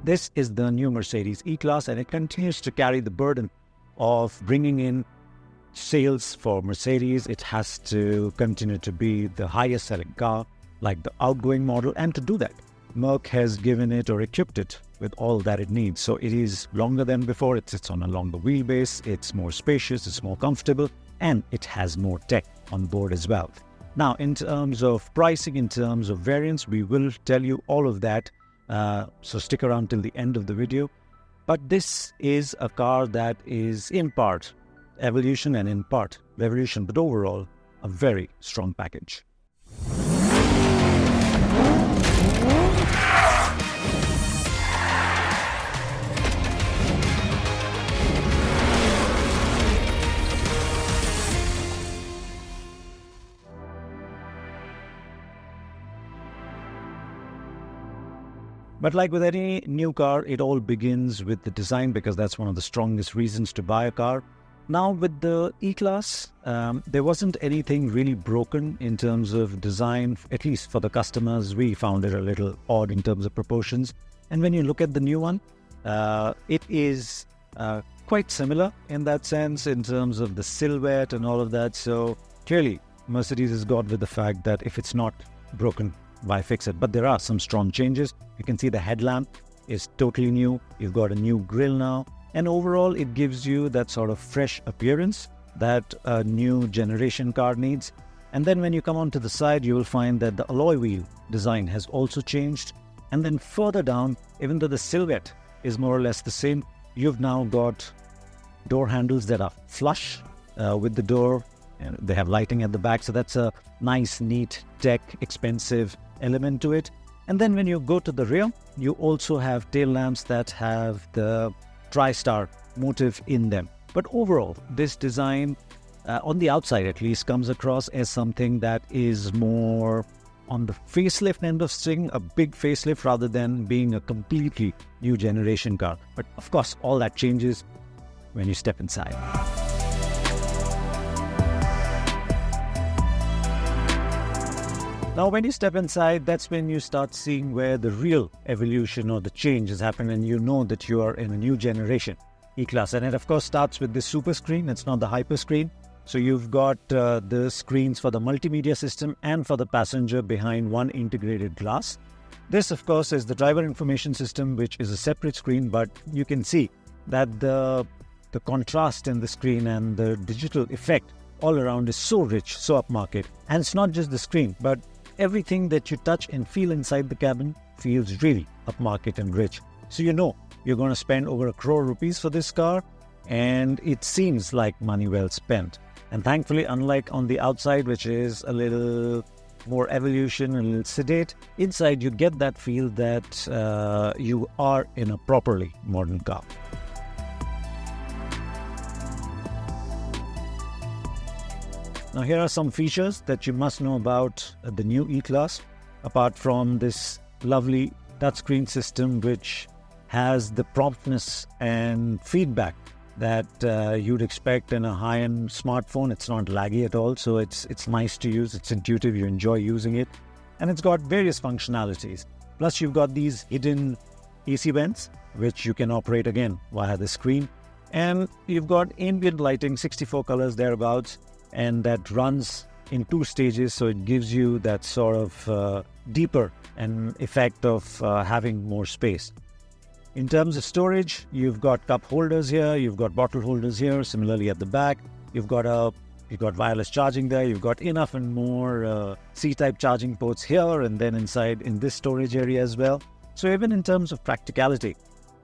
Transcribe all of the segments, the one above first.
This is the new Mercedes E-Class, and it continues to carry the burden of bringing in sales for Mercedes. It has to continue to be the highest selling car, like the outgoing model, and to do that, Merc has given it or equipped it with all that it needs. So it is longer than before, it sits on a longer wheelbase, it's more spacious, it's more comfortable, and it has more tech on board as well. Now, in terms of pricing, in terms of variants, we will tell you all of that, so stick around till the end of the video. But this is a car that is in part evolution and in part revolution, but overall a very strong package. But like with any new car, it all begins with the design, because that's one of the strongest reasons to buy a car. Now with the E-Class, there wasn't anything really broken in terms of design, at least for the customers. We found it a little odd in terms of proportions. And when you look at the new one, it is quite similar in that sense in terms of the silhouette and all of that. So clearly, Mercedes has got with the fact that if it's not broken, why fix it? But there are some strong changes. You can see the headlamp is totally new. You've got a new grille now. And overall, it gives you that sort of fresh appearance that a new generation car needs. And then when you come onto the side, you will find that the alloy wheel design has also changed. And then further down, even though the silhouette is more or less the same, you've now got door handles that are flush with the door. And they have lighting at the back. So that's a nice, neat, tech, expensive element to it. And then when you go to the rear, you also have tail lamps that have the TriStar motif in them. But overall, this design, on the outside at least, comes across as something that is more on the facelift end of thing, a big facelift, rather than being a completely new generation car. But of course, all that changes when you step inside. Now, when you step inside, that's when you start seeing where the real evolution or the change has happened, and you know that you are in a new generation E-Class. And it, of course, starts with this super screen. It's not the hyper screen. So you've got the screens for the multimedia system and for the passenger behind one integrated glass. This, of course, is the driver information system, which is a separate screen, but you can see that the contrast in the screen and the digital effect all around is so rich, so upmarket. And it's not just the screen, but everything that you touch and feel inside the cabin feels really upmarket and rich. So you know you're going to spend over 1 crore rupees for this car, and it seems like money well spent. And thankfully, unlike on the outside, which is a little more evolution, a little sedate, inside you get that feel that you are in a properly modern car. Now, here are some features that you must know about the new E-Class, apart from this lovely touchscreen system, which has the promptness and feedback that you'd expect in a high-end smartphone. It's not laggy at all, so it's nice to use, it's intuitive, you enjoy using it. And it's got various functionalities. Plus, you've got these hidden AC vents, which you can operate again via the screen. And you've got ambient lighting, 64 colors thereabouts, and that runs in 2 stages, so it gives you that sort of deeper and effect of having more space. In terms of storage, you've got cup holders here, you've got bottle holders here, similarly at the back. You've got wireless charging there, you've got enough and more C-type charging ports here, and then inside in this storage area as well. So even in terms of practicality,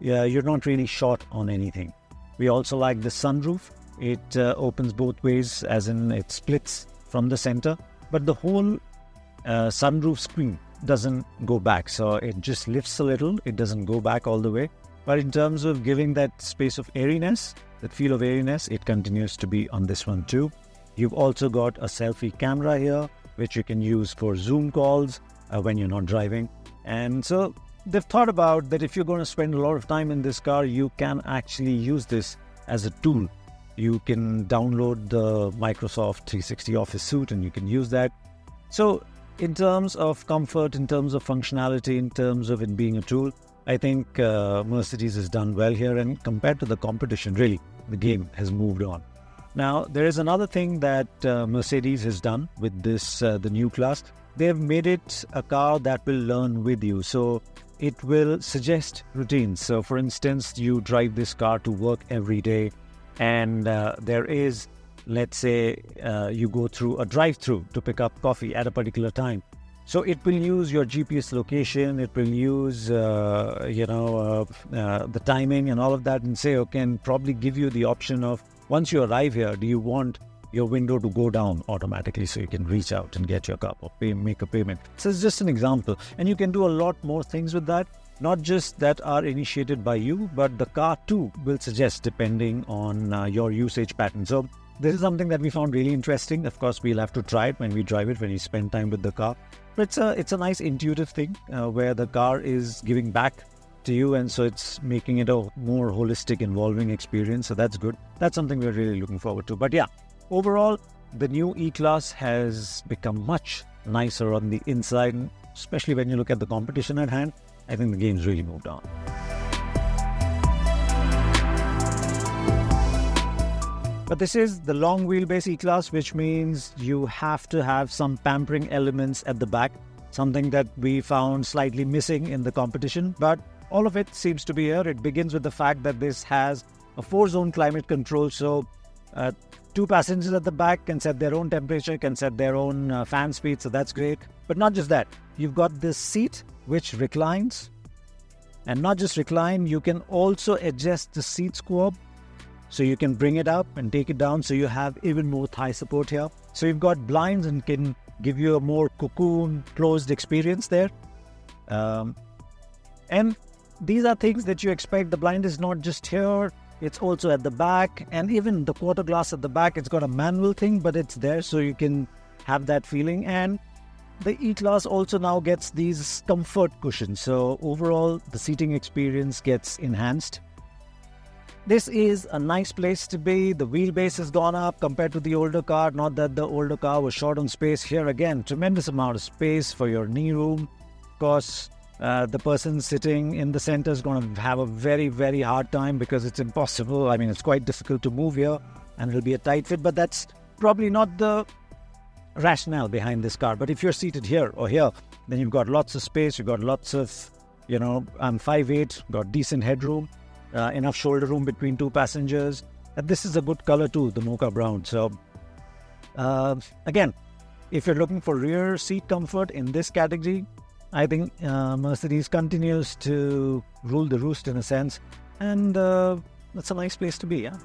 you're not really short on anything. We also like the sunroof. It opens both ways, as in it splits from the center, but the whole sunroof screen doesn't go back, so it just lifts a little. It doesn't go back all the way, but in terms of giving that space of airiness, that feel of airiness, it continues to be on this one too. You've also got a selfie camera here, which you can use for Zoom calls when you're not driving. And so they've thought about that if you're going to spend a lot of time in this car, you can actually use this as a tool. You can download the Microsoft 360 Office suite and you can use that. So in terms of comfort, in terms of functionality, in terms of it being a tool, I think Mercedes has done well here, and compared to the competition, really, the game has moved on. Now, there is another thing that Mercedes has done with this, the new class. They've made it a car that will learn with you. So it will suggest routines. So for instance, you drive this car to work every day, and there is, let's say, you go through a drive-through to pick up coffee at a particular time. So it will use your GPS location, it will use, the timing and all of that, and say, okay, and probably give you the option of, once you arrive here, do you want your window to go down automatically so you can reach out and get your cup or make a payment. So it's just an example. And you can do a lot more things with that, not just that are initiated by you, but the car too will suggest depending on your usage pattern. So this is something that we found really interesting. Of course, we'll have to try it when we drive it, when we spend time with the car. But it's a nice intuitive thing where the car is giving back to you, and so it's making it a more holistic, involving experience. So that's good. That's something we're really looking forward to. But yeah, overall, the new E-Class has become much nicer on the inside, and especially when you look at the competition at hand. I think the game's really moved on. But this is the long wheelbase E-Class, which means you have to have some pampering elements at the back, something that we found slightly missing in the competition, but all of it seems to be here. It begins with the fact that this has a 4-zone climate control, so 2 passengers at the back can set their own temperature, can set their own fan speed, so that's great. But not just that, you've got this seat which reclines, and not just recline, you can also adjust the seat squab, so you can bring it up and take it down, so you have even more thigh support here. So you've got blinds and can give you a more cocoon closed experience there. And these are things that you expect. The blind is not just here, it's also at the back, and even the quarter glass at the back, it's got a manual thing, but it's there so you can have that feeling. And the E-Class also now gets these comfort cushions, so overall the seating experience gets enhanced. This is a nice place to be. The wheelbase has gone up compared to the older car. Not that the older car was short on space. Here again, tremendous amount of space for your knee room. Of course, the person sitting in the center is going to have a very, very hard time because it's impossible. I mean, it's quite difficult to move here, and it'll be a tight fit, but that's probably not the rationale behind this car. But if you're seated here or here, then you've got lots of space. You've got lots of, I'm 5'8", got decent headroom. Enough shoulder room between 2 passengers. And this is a good color too, the mocha brown. So again, if you're looking for rear seat comfort in this category, I think Mercedes continues to rule the roost in a sense, and that's a nice place to be. Yeah.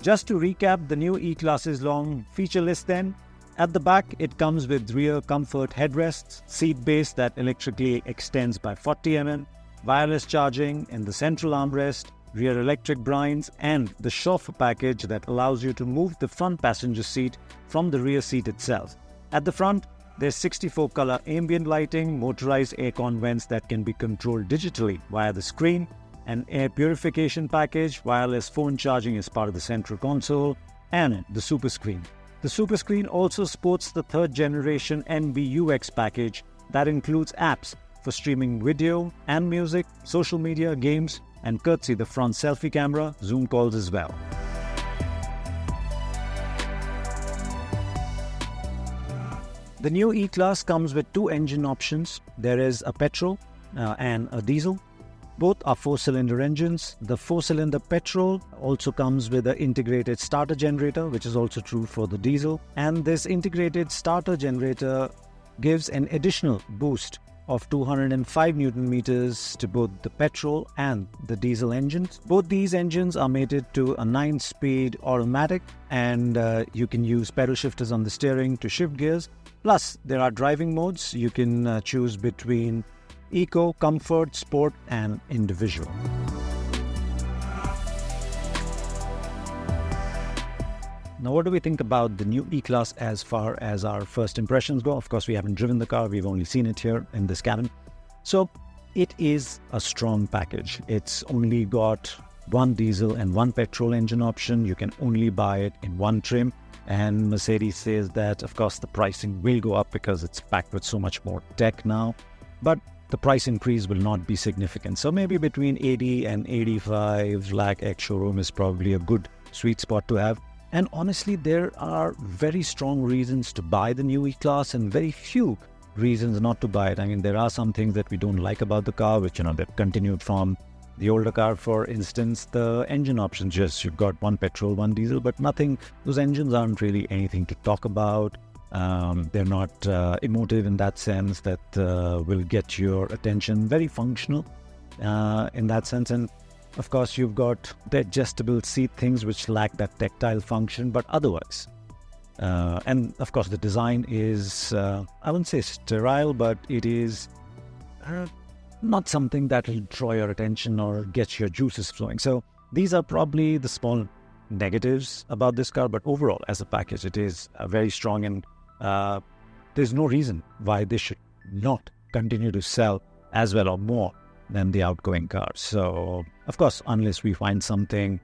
Just to recap the new E-Class's long feature list then. At the back, it comes with rear comfort headrests, seat base that electrically extends by 40 mm, wireless charging in the central armrest, rear electric blinds, and the chauffeur package that allows you to move the front passenger seat from the rear seat itself. At the front, there's 64-color ambient lighting, motorized aircon vents that can be controlled digitally via the screen, an air purification package, wireless phone charging as part of the central console, and the super screen. The Super Screen also sports the 3rd generation NBUX package that includes apps for streaming video and music, social media, games, and courtesy the front selfie camera, Zoom calls as well. The new E-Class comes with 2 engine options. There is a petrol and a diesel. Both are 4-cylinder engines. The 4-cylinder petrol also comes with an integrated starter generator, which is also true for the diesel. And this integrated starter generator gives an additional boost of 205 Newton meters to both the petrol and the diesel engines. Both these engines are mated to a 9-speed automatic, and you can use pedal shifters on the steering to shift gears. Plus, there are driving modes. You can choose between Eco, Comfort, Sport, and Individual. Now, what do we think about the new E-Class as far as our first impressions go? Of course, we haven't driven the car. We've only seen it here in this cabin. So, it is a strong package. It's only got one diesel and one petrol engine option. You can only buy it in one trim. And Mercedes says that, of course, the pricing will go up because it's packed with so much more tech now. But the price increase will not be significant. So maybe between 80 and 85 lakh ex-showroom is probably a good sweet spot to have. And honestly, there are very strong reasons to buy the new E-Class and very few reasons not to buy it. I mean, there are some things that we don't like about the car, which, they've continued from the older car. For instance, the engine options, just you've got one petrol, one diesel, but nothing, those engines aren't really anything to talk about. They're not emotive in that sense that will get your attention. Very functional in that sense. And of course, you've got the adjustable seat things which lack that tactile function, but otherwise. And of course, the design is, I wouldn't say sterile, but it is not something that will draw your attention or get your juices flowing. So these are probably the small negatives about this car, but overall, as a package, it is very strong, and there's no reason why this should not continue to sell as well or more than the outgoing cars. So, of course, unless we find something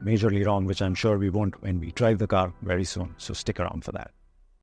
majorly wrong, which I'm sure we won't when we drive the car very soon. So stick around for that.